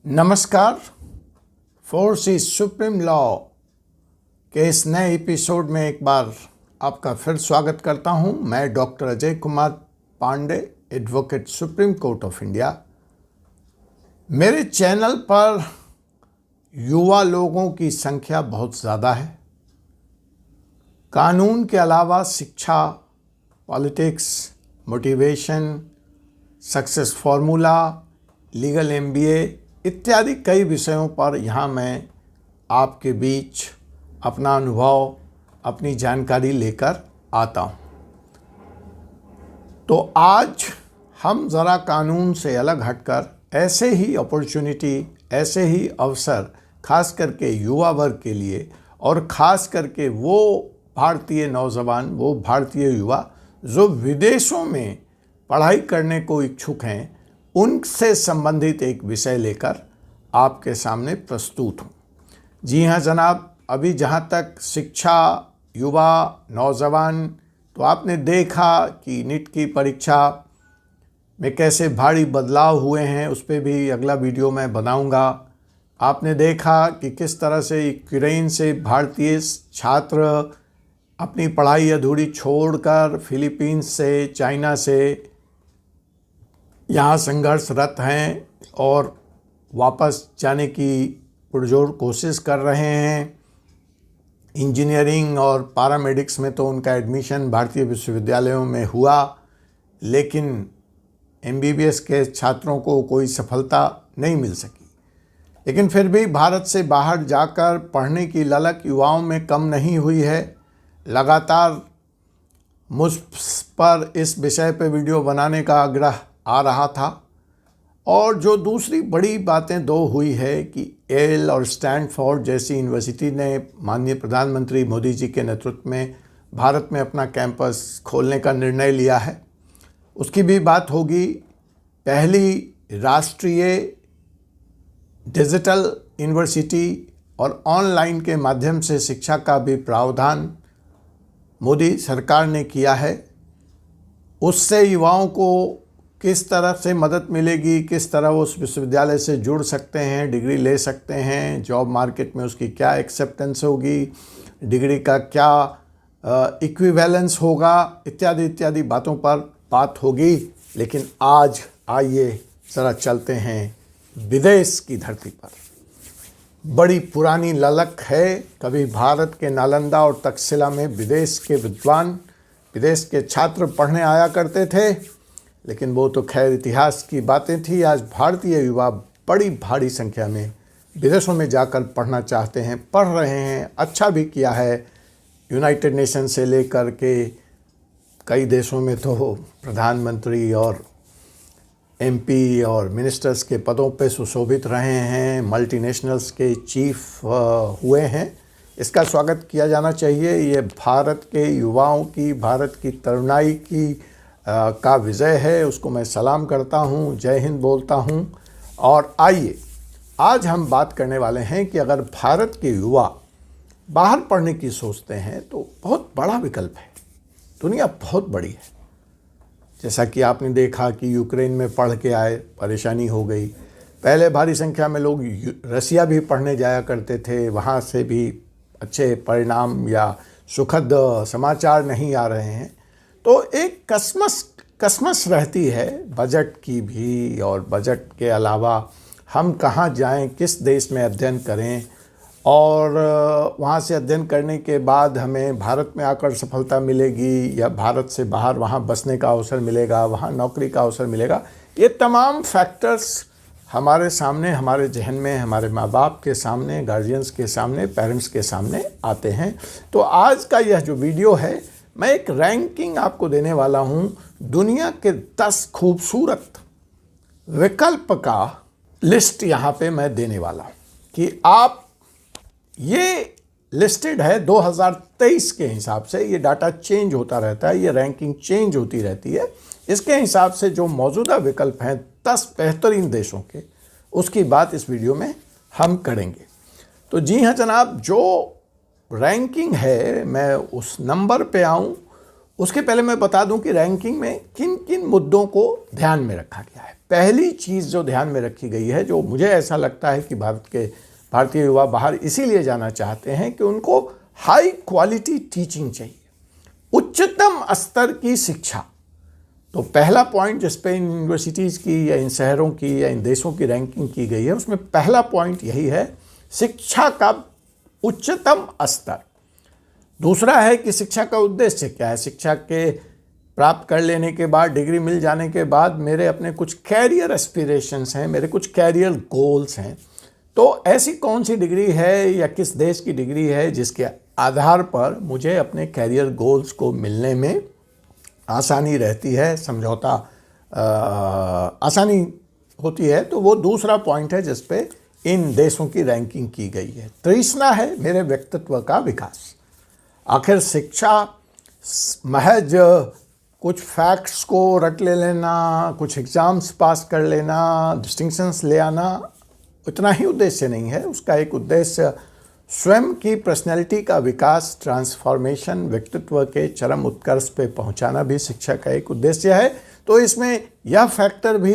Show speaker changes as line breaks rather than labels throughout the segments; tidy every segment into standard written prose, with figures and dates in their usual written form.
नमस्कार। Force is supreme law के इस नए एपिसोड में एक बार आपका फिर स्वागत करता हूं। मैं doctor Ajay Kumar Pandey, advocate, Supreme Court of India. मेरे चैनल पर युवा लोगों की संख्या बहुत ज़्यादा है। कानून के अलावा शिक्षा, politics, motivation, success formula, legal MBA इत्यादि कई विषयों पर यहाँ मैं आपके बीच अपना अनुभव, अपनी जानकारी लेकर आता हूँ। तो आज हम ज़रा कानून से अलग हटकर ऐसे ही अपॉर्चुनिटी, ऐसे ही अवसर खास करके युवा वर्ग के लिए और ख़ास करके वो भारतीय नौजवान, वो भारतीय युवा जो विदेशों में पढ़ाई करने को इच्छुक हैं, उनसे संबंधित एक विषय लेकर आपके सामने प्रस्तुत हूँ। जी हाँ जनाब, अभी जहाँ तक शिक्षा, युवा, नौजवान, तो आपने देखा कि नीट की परीक्षा में कैसे भारी बदलाव हुए हैं, उस पर भी अगला वीडियो मैं बनाऊंगा। आपने देखा कि किस तरह से यूक्रेन से भारतीय छात्र अपनी पढ़ाई अधूरी छोड़कर फिलीपींस से, चाइना से यहाँ संघर्षरत हैं और वापस जाने की पुरजोर कोशिश कर रहे हैं। इंजीनियरिंग और पैरामेडिक्स में तो उनका एडमिशन भारतीय विश्वविद्यालयों में हुआ, लेकिन MBBS के छात्रों को कोई सफलता नहीं मिल सकी। लेकिन फिर भी भारत से बाहर जाकर पढ़ने की ललक युवाओं में कम नहीं हुई है। लगातार मुझ पर इस विषय पर वीडियो बनाने का आग्रह आ रहा था। और जो दूसरी बड़ी बातें दो हुई है कि येल और स्टैनफोर्ड जैसी यूनिवर्सिटी ने माननीय प्रधानमंत्री मोदी जी के नेतृत्व में भारत में अपना कैंपस खोलने का निर्णय लिया है, उसकी भी बात होगी। पहली राष्ट्रीय डिजिटल यूनिवर्सिटी और ऑनलाइन के माध्यम से शिक्षा का भी प्रावधान मोदी सरकार ने किया है। उससे युवाओं को किस तरह से मदद मिलेगी, किस तरह वो उस विश्वविद्यालय से जुड़ सकते हैं, डिग्री ले सकते हैं, जॉब मार्केट में उसकी क्या एक्सेप्टेंस होगी, डिग्री का क्या इक्विवेलेंस होगा, इत्यादि इत्यादि बातों पर बात होगी। लेकिन आज आइए ज़रा चलते हैं विदेश की धरती पर। बड़ी पुरानी ललक है, कभी भारत के नालंदा और तक्षशिला में विदेश के विद्वान, विदेश के छात्र पढ़ने आया करते थे, लेकिन वो तो खैर इतिहास की बातें थी। आज भारतीय युवा बड़ी भारी संख्या में विदेशों में जाकर पढ़ना चाहते हैं, पढ़ रहे हैं, अच्छा भी किया है। यूनाइटेड नेशन से लेकर के कई देशों में तो प्रधानमंत्री और MP और मिनिस्टर्स के पदों पे सुशोभित रहे हैं, मल्टीनेशनल्स के चीफ हुए हैं। इसका स्वागत किया जाना चाहिए। ये भारत के युवाओं की, भारत की तरुणाई की का विजय है, उसको मैं सलाम करता हूँ, जय हिंद बोलता हूँ। और आइए आज हम बात करने वाले हैं कि अगर भारत के युवा बाहर पढ़ने की सोचते हैं तो बहुत बड़ा विकल्प है। दुनिया बहुत बड़ी है। जैसा कि आपने देखा कि यूक्रेन में पढ़ के आए, परेशानी हो गई। पहले भारी संख्या में लोग रसिया भी पढ़ने जाया करते थे, वहाँ से भी अच्छे परिणाम या सुखद समाचार नहीं आ रहे हैं। तो एक कसमस रहती है बजट की भी, और बजट के अलावा हम कहाँ जाएं, किस देश में अध्ययन करें, और वहाँ से अध्ययन करने के बाद हमें भारत में आकर सफलता मिलेगी या भारत से बाहर वहाँ बसने का अवसर मिलेगा, वहाँ नौकरी का अवसर मिलेगा। ये तमाम फैक्टर्स हमारे सामने, हमारे जहन में, हमारे माँ बाप के सामने, गार्जियंस के सामने, पेरेंट्स के सामने आते हैं। तो आज का यह जो वीडियो है, मैं एक रैंकिंग आपको देने वाला हूँ दुनिया के 10 खूबसूरत विकल्प का लिस्ट यहाँ पे मैं देने वाला हूँ कि आप, ये लिस्टेड है 2023 के हिसाब से। ये डाटा चेंज होता रहता है, ये रैंकिंग चेंज होती रहती है। इसके हिसाब से जो मौजूदा विकल्प हैं 10 बेहतरीन देशों के, उसकी बात इस वीडियो में हम करेंगे। तो जी हाँ जनाब, जो रैंकिंग है, मैं उस नंबर पे आऊँ उसके पहले मैं बता दूं कि रैंकिंग में किन किन मुद्दों को ध्यान में रखा गया है। पहली चीज़ जो ध्यान में रखी गई है, जो मुझे ऐसा लगता है कि भारतीय युवा बाहर इसीलिए जाना चाहते हैं कि उनको हाई क्वालिटी टीचिंग चाहिए, उच्चतम स्तर की शिक्षा। तो पहला पॉइंट जिस पे इन यूनिवर्सिटीज़ की या इन शहरों की या इन देशों की रैंकिंग की गई है, उसमें पहला पॉइंट यही है, शिक्षा का उच्चतम स्तर। दूसरा है कि शिक्षा का उद्देश्य क्या है। शिक्षा के प्राप्त कर लेने के बाद, डिग्री मिल जाने के बाद मेरे अपने कुछ कैरियर एस्पिरेशंस हैं, मेरे कुछ कैरियर गोल्स हैं। तो ऐसी कौन सी डिग्री है या किस देश की डिग्री है जिसके आधार पर मुझे अपने कैरियर गोल्स को मिलने में आसानी रहती है, समझौता आसानी होती है। तो वो दूसरा पॉइंट है जिस पे इन देशों की रैंकिंग की गई है। तीसरा है मेरे व्यक्तित्व का विकास। आखिर शिक्षा महज कुछ फैक्ट्स को रट ले लेना, कुछ एग्ज़ाम्स पास कर लेना, डिस्टिंक्शंस ले आना, इतना ही उद्देश्य नहीं है। उसका एक उद्देश्य स्वयं की पर्सनैलिटी का विकास, ट्रांसफॉर्मेशन, व्यक्तित्व के चरम उत्कर्ष पे पहुंचाना भी शिक्षा का एक उद्देश्य है। तो इसमें यह फैक्टर भी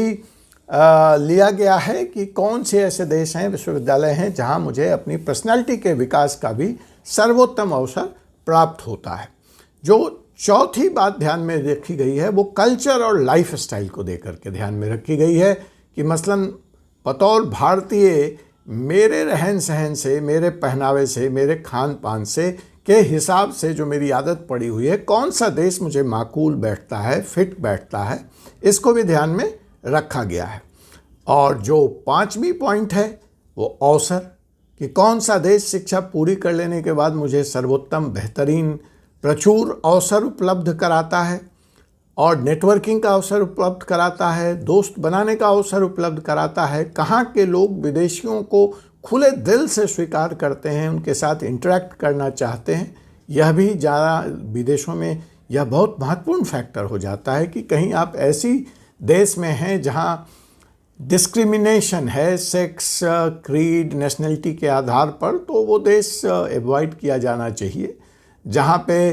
लिया गया है कि कौन से ऐसे देश हैं, विश्वविद्यालय हैं, जहां मुझे अपनी पर्सनैलिटी के विकास का भी सर्वोत्तम अवसर प्राप्त होता है। जो चौथी बात ध्यान में रखी गई है वो कल्चर और लाइफ स्टाइल को देकर के ध्यान में रखी गई है कि मसलन बतौर भारतीय मेरे रहन सहन से, मेरे पहनावे से, मेरे खान पान से के हिसाब से जो मेरी आदत पड़ी हुई है, कौन सा देश मुझे माकूल बैठता है, फिट बैठता है, इसको भी ध्यान में रखा गया है। और जो पांचवी पॉइंट है वो अवसर, कि कौन सा देश शिक्षा पूरी कर लेने के बाद मुझे सर्वोत्तम, बेहतरीन, प्रचुर अवसर उपलब्ध कराता है और नेटवर्किंग का अवसर उपलब्ध कराता है, दोस्त बनाने का अवसर उपलब्ध कराता है। कहाँ के लोग विदेशियों को खुले दिल से स्वीकार करते हैं, उनके साथ इंटरेक्ट करना चाहते हैं। यह भी ज़्यादा विदेशों में यह बहुत महत्वपूर्ण फैक्टर हो जाता है कि कहीं आप ऐसी देश में हैं जहाँ डिस्क्रिमिनेशन है सेक्स, क्रीड, नेशनलिटी के आधार पर, तो वो देश एवॉइड किया जाना चाहिए। जहाँ पे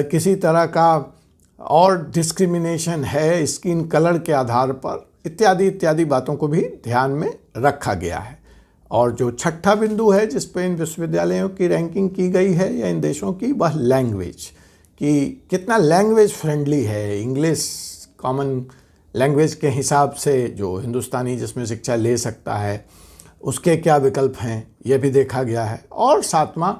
किसी तरह का और डिस्क्रिमिनेशन है स्किन कलर के आधार पर, इत्यादि इत्यादि बातों को भी ध्यान में रखा गया है। और जो छठा बिंदु है जिस पे इन विश्वविद्यालयों की रैंकिंग की गई है या इन देशों की, वह लैंग्वेज, कि कितना लैंग्वेज फ्रेंडली है। इंग्लिश कॉमन लैंग्वेज के हिसाब से जो हिंदुस्तानी जिसमें शिक्षा ले सकता है, उसके क्या विकल्प हैं, यह भी देखा गया है। और सातवां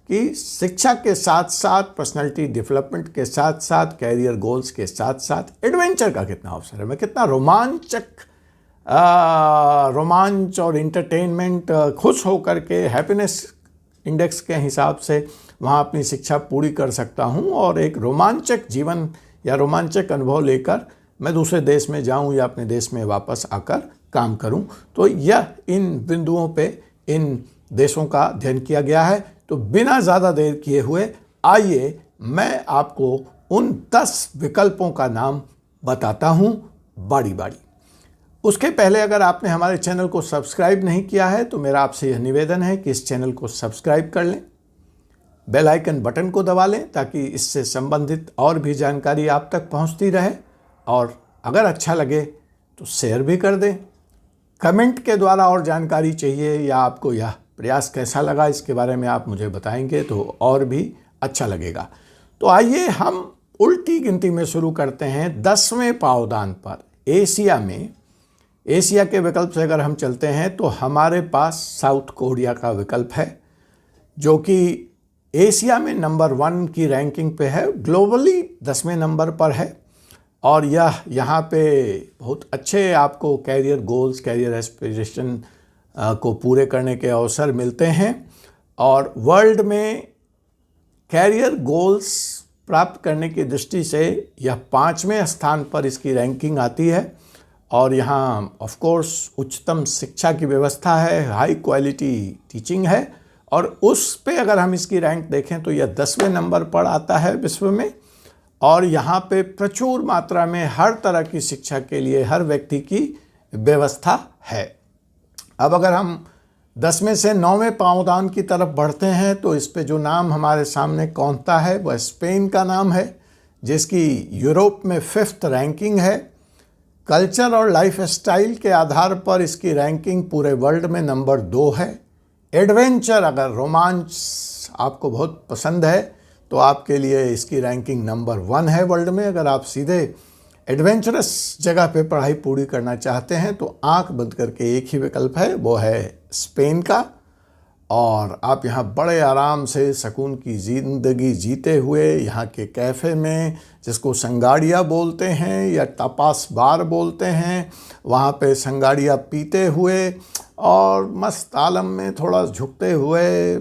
कि शिक्षा के साथ साथ, पर्सनालिटी डेवलपमेंट के साथ साथ, कैरियर गोल्स के साथ साथ एडवेंचर का कितना अवसर है, मैं कितना रोमांच और इंटरटेनमेंट, खुश होकर के हैप्पीनेस इंडेक्स के हिसाब से वहाँ अपनी शिक्षा पूरी कर सकता हूँ और एक रोमांचक जीवन या रोमांचक अनुभव लेकर मैं दूसरे देश में जाऊँ या अपने देश में वापस आकर काम करूँ। तो यह इन बिंदुओं पे इन देशों का अध्ययन किया गया है। तो बिना ज़्यादा देर किए हुए आइए मैं आपको उन 10 विकल्पों का नाम बताता हूँ बारी बारी। उसके पहले अगर आपने हमारे चैनल को सब्सक्राइब नहीं किया है तो मेरा आपसे यह निवेदन है कि इस चैनल को सब्सक्राइब कर लें, बेल आइकन बटन को दबा लें ताकि इससे संबंधित और भी जानकारी आप तक पहुंचती रहे। और अगर अच्छा लगे तो शेयर भी कर दें। कमेंट के द्वारा और जानकारी चाहिए या आपको यह प्रयास कैसा लगा इसके बारे में आप मुझे बताएंगे तो और भी अच्छा लगेगा। तो आइए हम उल्टी गिनती में शुरू करते हैं 10वें पावदान पर। एशिया के विकल्प से अगर हम चलते हैं तो हमारे पास साउथ कोरिया का विकल्प है जो कि एशिया में नंबर 1 की रैंकिंग पे है, ग्लोबली 10वें नंबर पर है। और यह यहाँ पे बहुत अच्छे आपको कैरियर गोल्स, कैरियर एस्पिरेशन को पूरे करने के अवसर मिलते हैं। और वर्ल्ड में कैरियर गोल्स प्राप्त करने की दृष्टि से यह 5वें स्थान पर इसकी रैंकिंग आती है। और यहाँ ऑफ कोर्स उच्चतम शिक्षा की व्यवस्था है, हाई क्वालिटी टीचिंग है। और उस पे अगर हम इसकी रैंक देखें तो यह 10वें नंबर पर आता है विश्व में। और यहाँ पे प्रचुर मात्रा में हर तरह की शिक्षा के लिए हर व्यक्ति की व्यवस्था है। अब अगर हम 10वें से 9वें पावदान की तरफ बढ़ते हैं तो इस पे जो नाम हमारे सामने कौंधता है वह स्पेन का नाम है, जिसकी यूरोप में 5th रैंकिंग है। कल्चर और लाइफ स्टाइल के आधार पर इसकी रैंकिंग पूरे वर्ल्ड में नंबर 2 है। एडवेंचर, अगर रोमांच आपको बहुत पसंद है तो आपके लिए इसकी रैंकिंग नंबर 1 है वर्ल्ड में। अगर आप सीधे एडवेंचरस जगह पे पढ़ाई पूरी करना चाहते हैं तो आंख बंद करके एक ही विकल्प है, वो है स्पेन का। और आप यहाँ बड़े आराम से सुकून की ज़िंदगी जीते हुए यहाँ के कैफ़े में, जिसको संगाड़िया बोलते हैं या तापास बार बोलते हैं, वहाँ पे संगाड़िया पीते हुए और मस्त आलम में थोड़ा झुकते हुए,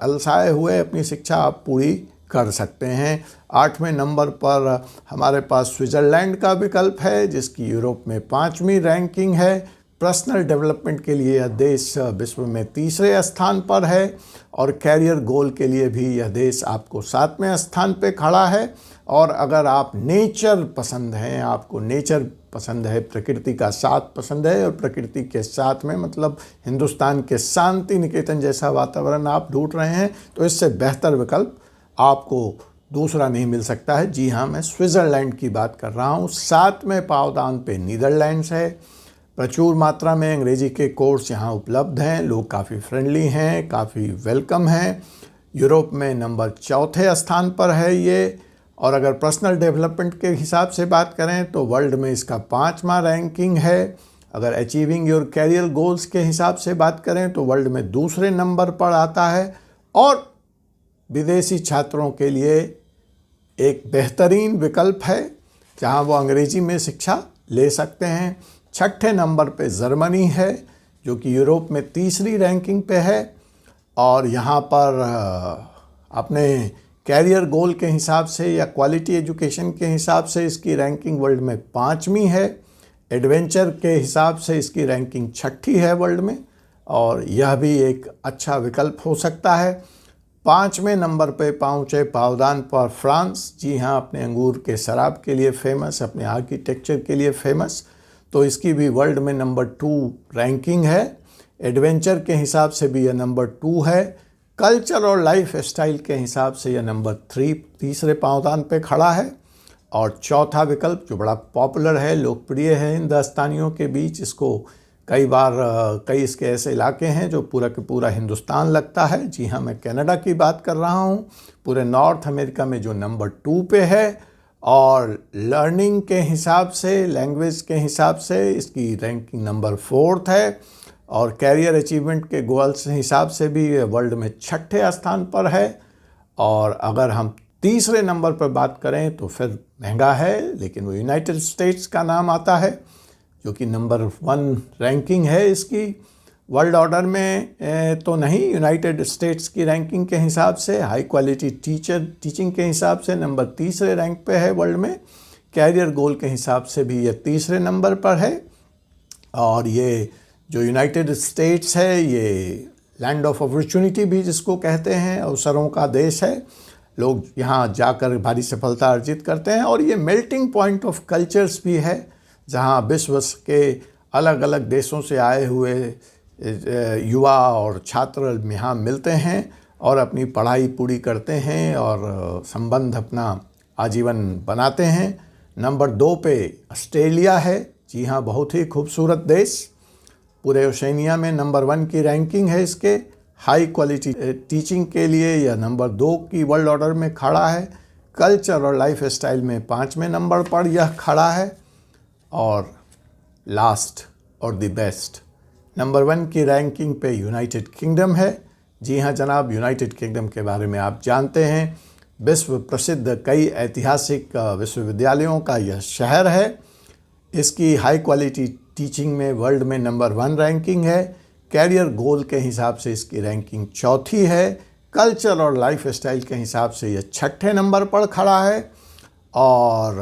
अलसाए हुए अपनी शिक्षा आप पूरी कर सकते हैं। 8वें नंबर पर हमारे पास स्विट्ज़रलैंड का विकल्प है, जिसकी यूरोप में 5वीं रैंकिंग है। पर्सनल डेवलपमेंट के लिए यह देश विश्व में 3रे स्थान पर है और कैरियर गोल के लिए भी यह देश आपको 7वें स्थान पे खड़ा है। और अगर आप नेचर पसंद हैं, आपको नेचर पसंद है, प्रकृति का साथ पसंद है, और प्रकृति के साथ में मतलब हिंदुस्तान के शांति निकेतन जैसा वातावरण आप ढूंढ रहे हैं, तो इससे बेहतर विकल्प आपको दूसरा नहीं मिल सकता है। जी हाँ, मैं स्विट्ज़रलैंड की बात कर रहा हूँ। 7वें पावदान पे नीदरलैंड्स है। प्रचुर मात्रा में अंग्रेजी के कोर्स यहाँ उपलब्ध हैं, लोग काफ़ी फ्रेंडली हैं, काफ़ी वेलकम हैं। यूरोप में नंबर 4थे स्थान पर है ये। और अगर पर्सनल डेवलपमेंट के हिसाब से बात करें तो वर्ल्ड में इसका 5वां रैंकिंग है। अगर अचीविंग योर कैरियर गोल्स के हिसाब से बात करें तो वर्ल्ड में 2रे नंबर पर आता है। और विदेशी छात्रों के लिए एक बेहतरीन विकल्प है जहाँ वो अंग्रेजी में शिक्षा ले सकते हैं। 6ठे नंबर पे जर्मनी है, जो कि यूरोप में 3री रैंकिंग पे है। और यहाँ पर अपने कैरियर गोल के हिसाब से या क्वालिटी एजुकेशन के हिसाब से इसकी रैंकिंग वर्ल्ड में 5वीं है। एडवेंचर के हिसाब से इसकी रैंकिंग 6ठी है वर्ल्ड में, और यह भी एक अच्छा विकल्प हो सकता है। 5वें नंबर पे पहुँचे पावदान पर फ्रांस। जी हाँ, अपने अंगूर के शराब के लिए फेमस, अपने आर्किटेक्चर के लिए फेमस, तो इसकी भी वर्ल्ड में नंबर 2 रैंकिंग है। एडवेंचर के हिसाब से भी यह नंबर 2 है। कल्चर और लाइफ स्टाइल के हिसाब से यह नंबर 3रे पावदान पे खड़ा है। और चौथा विकल्प जो बड़ा पॉपुलर है, लोकप्रिय है हिंदुस्तानियों के बीच, इसको कई बार कई इसके ऐसे इलाके हैं जो पूरा के पूरा हिंदुस्तान लगता है। जी हाँ, मैं कनाडा की बात कर रहा हूँ। पूरे नॉर्थ अमेरिका में जो नंबर 2 पे है। और लर्निंग के हिसाब से, लैंग्वेज के हिसाब से इसकी रैंकिंग नंबर 4th है। और कैरियर अचीवमेंट के गोल्स के हिसाब से भी वर्ल्ड में 6ठे स्थान पर है। और अगर हम 3रे नंबर पर बात करें तो फिर महंगा है, लेकिन वो यूनाइटेड स्टेट्स का नाम आता है, जो कि नंबर 1 रैंकिंग है इसकी। वर्ल्ड ऑर्डर में तो नहीं, यूनाइटेड स्टेट्स की रैंकिंग के हिसाब से हाई क्वालिटी टीचिंग के हिसाब से नंबर 3रे रैंक पे है वर्ल्ड में। कैरियर गोल के हिसाब से भी ये 3रे नंबर पर है। और ये जो यूनाइटेड स्टेट्स है, ये लैंड ऑफ अपॉर्चुनिटी भी जिसको कहते हैं, अवसरों का देश है। लोग यहाँ जाकर भारी सफलता अर्जित करते हैं। और ये मेल्टिंग पॉइंट ऑफ कल्चर्स भी है, जहाँ विश्व के अलग अलग देशों से आए हुए युवा और छात्र यहाँ मिलते हैं और अपनी पढ़ाई पूरी करते हैं और संबंध अपना आजीवन बनाते हैं। नंबर 2 पे ऑस्ट्रेलिया है। जी हाँ, बहुत ही खूबसूरत देश। पूरे ओशनिया में नंबर 1 की रैंकिंग है इसके। हाई क्वालिटी टीचिंग के लिए यह नंबर 2 की वर्ल्ड ऑर्डर में खड़ा है। कल्चर और लाइफ स्टाइल में 5वें नंबर पर यह खड़ा है। और लास्ट और द बेस्ट नंबर 1 की रैंकिंग पे यूनाइटेड किंगडम है। जी हाँ जनाब, यूनाइटेड किंगडम के बारे में आप जानते हैं, विश्व प्रसिद्ध कई ऐतिहासिक विश्वविद्यालयों का यह शहर है। इसकी हाई क्वालिटी टीचिंग में वर्ल्ड में नंबर 1 रैंकिंग है। कैरियर गोल के हिसाब से इसकी रैंकिंग 4थी है। कल्चर और लाइफ स्टाइल के हिसाब से यह 6ठे नंबर पर खड़ा है। और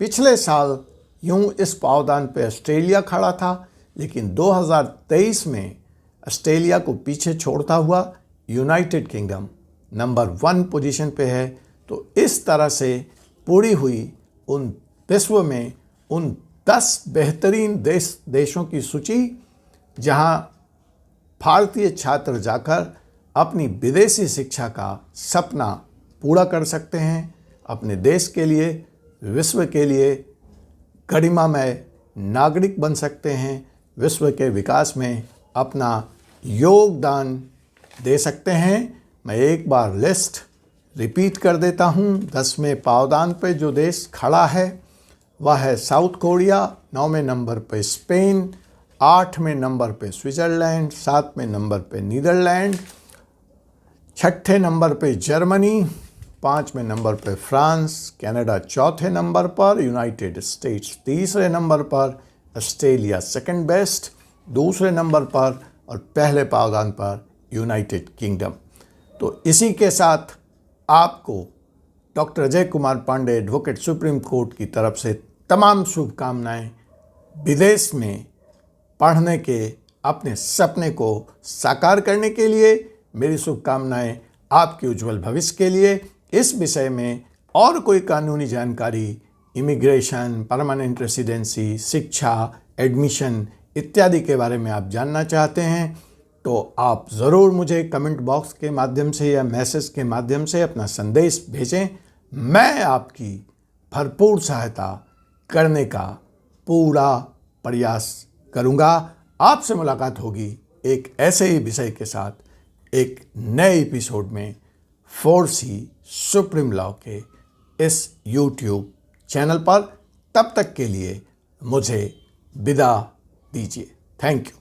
पिछले साल यूं इस पावदान पे ऑस्ट्रेलिया खड़ा था, लेकिन 2023 में ऑस्ट्रेलिया को पीछे छोड़ता हुआ यूनाइटेड किंगडम नंबर 1 पोजीशन पे है। तो इस तरह से पूरी हुई उन विश्व में उन 10 बेहतरीन देशों की सूची जहां भारतीय छात्र जाकर अपनी विदेशी शिक्षा का सपना पूरा कर सकते हैं, अपने देश के लिए, विश्व के लिए गरिमामय नागरिक बन सकते हैं, विश्व के विकास में अपना योगदान दे सकते हैं। मैं एक बार लिस्ट रिपीट कर देता हूँ। 10वें पावदान पे जो देश खड़ा है वह है साउथ कोरिया, 9वें नंबर पे स्पेन, 8वें नंबर पे स्विट्ज़रलैंड, 7वें नंबर पे नीदरलैंड, 6ठे नंबर पे जर्मनी, 5वें नंबर पे फ्रांस, कनाडा 4थे नंबर पर, यूनाइटेड स्टेट्स 3रे नंबर पर, ऑस्ट्रेलिया सेकंड बेस्ट 2रे नंबर पर और पहले पावदान पर यूनाइटेड किंगडम। तो इसी के साथ आपको doctor Ajay Kumar Pandey advocate Supreme Court की तरफ से तमाम शुभकामनाएं। विदेश में पढ़ने के अपने सपने को साकार करने के लिए मेरी शुभकामनाएं आपके उज्जवल भविष्य के लिए। इस विषय में और कोई कानूनी जानकारी, इमिग्रेशन, परमानेंट रेसिडेंसी, शिक्षा, एडमिशन इत्यादि के बारे में आप जानना चाहते हैं तो आप ज़रूर मुझे कमेंट बॉक्स के माध्यम से या मैसेज के माध्यम से अपना संदेश भेजें। मैं आपकी भरपूर सहायता करने का पूरा प्रयास करूंगा। आपसे मुलाकात होगी एक ऐसे ही विषय के साथ एक नए एपिसोड में 4C सुप्रीम लॉ के इस YouTube चैनल पर। तब तक के लिए मुझे विदा दीजिए। Thank you.